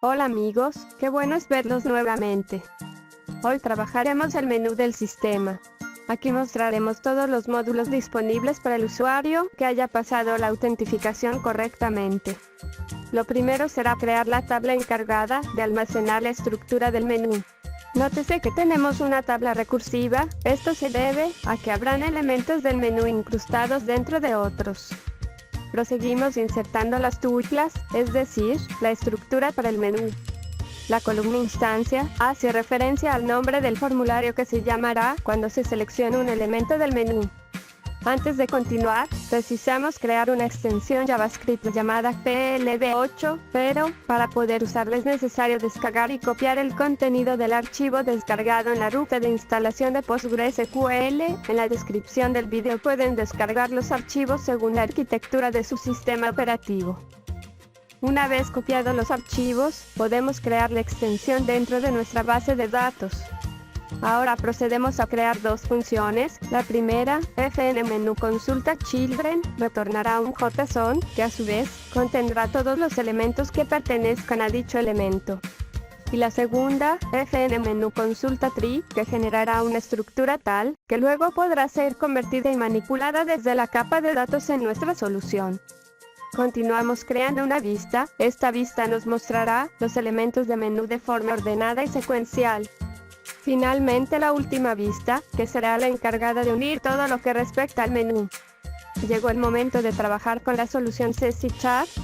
Hola amigos, qué bueno es verlos nuevamente. Hoy trabajaremos el menú del sistema. Aquí mostraremos todos los módulos disponibles para el usuario que haya pasado la autentificación correctamente. Lo primero será crear la tabla encargada de almacenar la estructura del menú. Nótese que tenemos una tabla recursiva, esto se debe a que habrán elementos del menú incrustados dentro de otros. Proseguimos insertando las tuplas, es decir, la estructura para el menú. La columna instancia hace referencia al nombre del formulario que se llamará cuando se seleccione un elemento del menú. Antes de continuar, precisamos crear una extensión JavaScript llamada PLB8, pero para poder usarla es necesario descargar y copiar el contenido del archivo descargado en la ruta de instalación de PostgreSQL. En la descripción del vídeo pueden descargar los archivos según la arquitectura de su sistema operativo. Una vez copiados los archivos, podemos crear la extensión dentro de nuestra base de datos. Ahora procedemos a crear dos funciones. La primera, fnMenuConsultaChildren, retornará un JSON, que a su vez, contendrá todos los elementos que pertenezcan a dicho elemento. Y la segunda, fnMenuConsultaTree, que generará una estructura tal, que luego podrá ser convertida y manipulada desde la capa de datos en nuestra solución. Continuamos creando una vista. Esta vista nos mostrará los elementos de menú de forma ordenada y secuencial. Finalmente la última vista, que será la encargada de unir todo lo que respecta al menú. Llegó el momento de trabajar con la solución C#,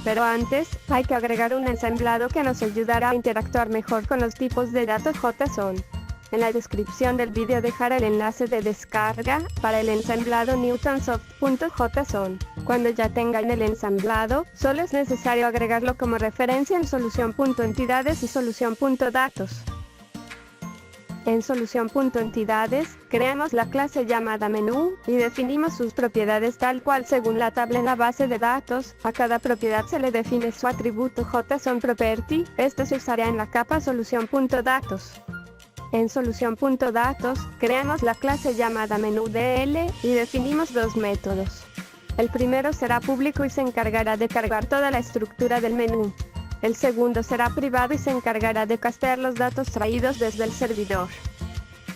pero antes, hay que agregar un ensamblado que nos ayudará a interactuar mejor con los tipos de datos JSON. En la descripción del vídeo dejaré el enlace de descarga para el ensamblado newtonsoft.json. Cuando ya tengan el ensamblado, solo es necesario agregarlo como referencia en solución.entidades y solución.datos. En solución.entidades, creamos la clase llamada menú, y definimos sus propiedades tal cual según la tabla en la base de datos. A cada propiedad se le define su atributo JSONProperty, este se usará en la capa solución.datos. En solución.datos, creamos la clase llamada menúDL, y definimos dos métodos. El primero será público y se encargará de cargar toda la estructura del menú. El segundo será privado y se encargará de castear los datos traídos desde el servidor.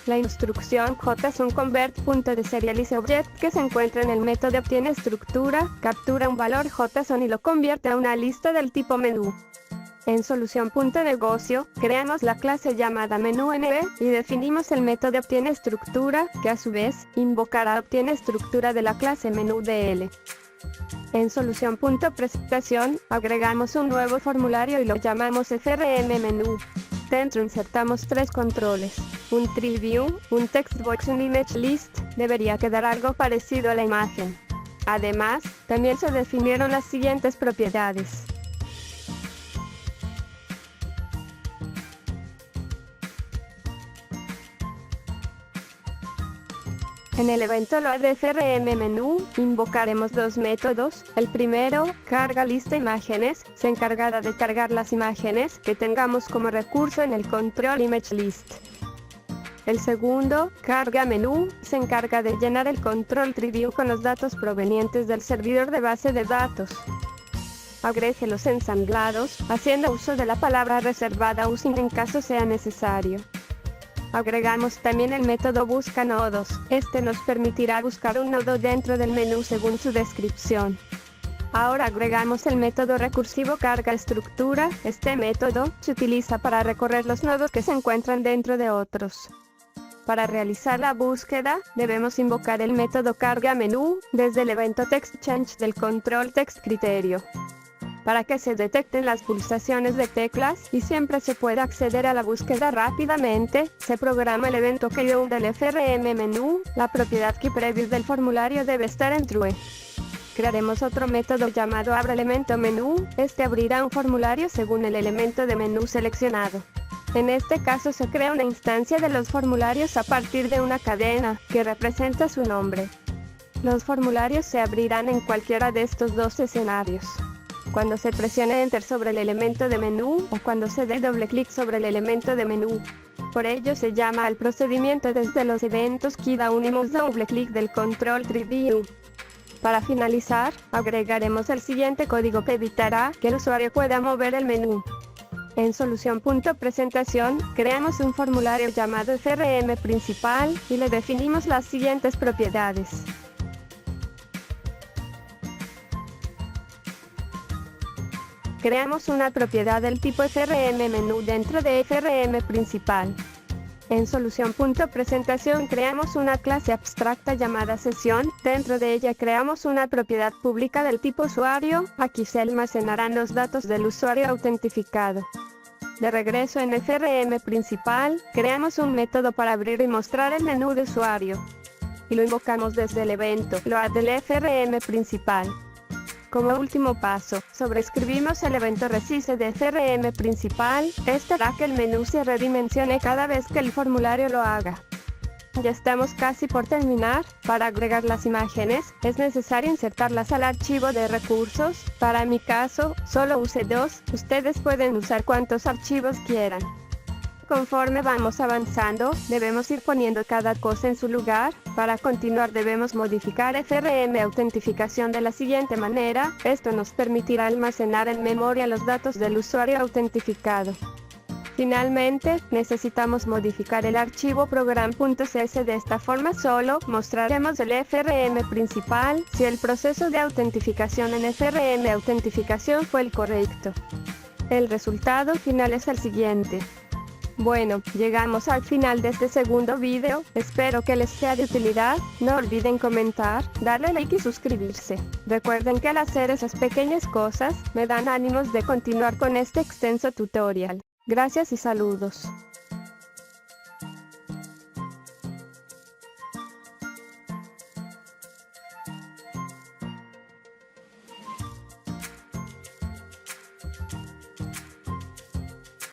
La instrucción JSONConvert.deserializeObject que se encuentra en el método obtiene estructura, captura un valor JSON y lo convierte a una lista del tipo menú. En solución.negocio, creamos la clase llamada menúNB y definimos el método obtiene estructura, que a su vez, invocará obtiene estructura de la clase menúDL. En solución.presentación, agregamos un nuevo formulario y lo llamamos frmMenú. Dentro insertamos tres controles, un tree view, un textbox y un image list. Debería quedar algo parecido a la imagen. Además, también se definieron las siguientes propiedades. En el evento loadFrmMenú, invocaremos dos métodos. El primero, carga lista imágenes, se encargará de cargar las imágenes que tengamos como recurso en el control image list. El segundo, carga menú, se encarga de llenar el control tree view con los datos provenientes del servidor de base de datos. Agregue los ensamblados, haciendo uso de la palabra reservada using en caso sea necesario. Agregamos también el método busca nodos. Este nos permitirá buscar un nodo dentro del menú según su descripción. Ahora agregamos el método recursivo carga estructura. Este método se utiliza para recorrer los nodos que se encuentran dentro de otros. Para realizar la búsqueda, debemos invocar el método carga menú desde el evento textChange del control textCriterio. Para que se detecten las pulsaciones de teclas y siempre se pueda acceder a la búsqueda rápidamente, se programa el evento keyword del frmMenú. La propiedad keyPreview del formulario debe estar en true. Crearemos otro método llamado abreElementoMenú. Este abrirá un formulario según el elemento de menú seleccionado. En este caso se crea una instancia de los formularios a partir de una cadena, que representa su nombre. Los formularios se abrirán en cualquiera de estos dos escenarios. Cuando se presione Enter sobre el elemento de menú o cuando se dé doble clic sobre el elemento de menú. Por ello se llama al procedimiento desde los eventos Kida unimos doble clic del control tree view. Para finalizar, agregaremos el siguiente código que evitará que el usuario pueda mover el menú. En solución.presentación, creamos un formulario llamado CRM principal, y le definimos las siguientes propiedades. Creamos una propiedad del tipo CRM menú dentro de CRM principal. En solución.presentación creamos una clase abstracta llamada sesión, dentro de ella creamos una propiedad pública del tipo usuario, aquí se almacenarán los datos del usuario autentificado. De regreso en el CRM principal, creamos un método para abrir y mostrar el menú de usuario. Y lo invocamos desde el evento load del CRM principal. Como último paso, sobreescribimos el evento resiste de CRM principal, este hará que el menú se redimensione cada vez que el formulario lo haga. Ya estamos casi por terminar. Para agregar las imágenes, es necesario insertarlas al archivo de recursos. Para mi caso, solo usé 2, ustedes pueden usar cuantos archivos quieran. Conforme vamos avanzando, debemos ir poniendo cada cosa en su lugar. Para continuar debemos modificar CRM autentificación de la siguiente manera, esto nos permitirá almacenar en memoria los datos del usuario autentificado. Finalmente, necesitamos modificar el archivo program.cs de esta forma solo mostraremos el CRM principal si el proceso de autentificación en CRM autentificación fue el correcto. El resultado final es el siguiente. Bueno, llegamos al final de este segundo video, espero que les sea de utilidad, no olviden comentar, darle like y suscribirse. Recuerden que al hacer esas pequeñas cosas, me dan ánimos de continuar con este extenso tutorial. Gracias y saludos.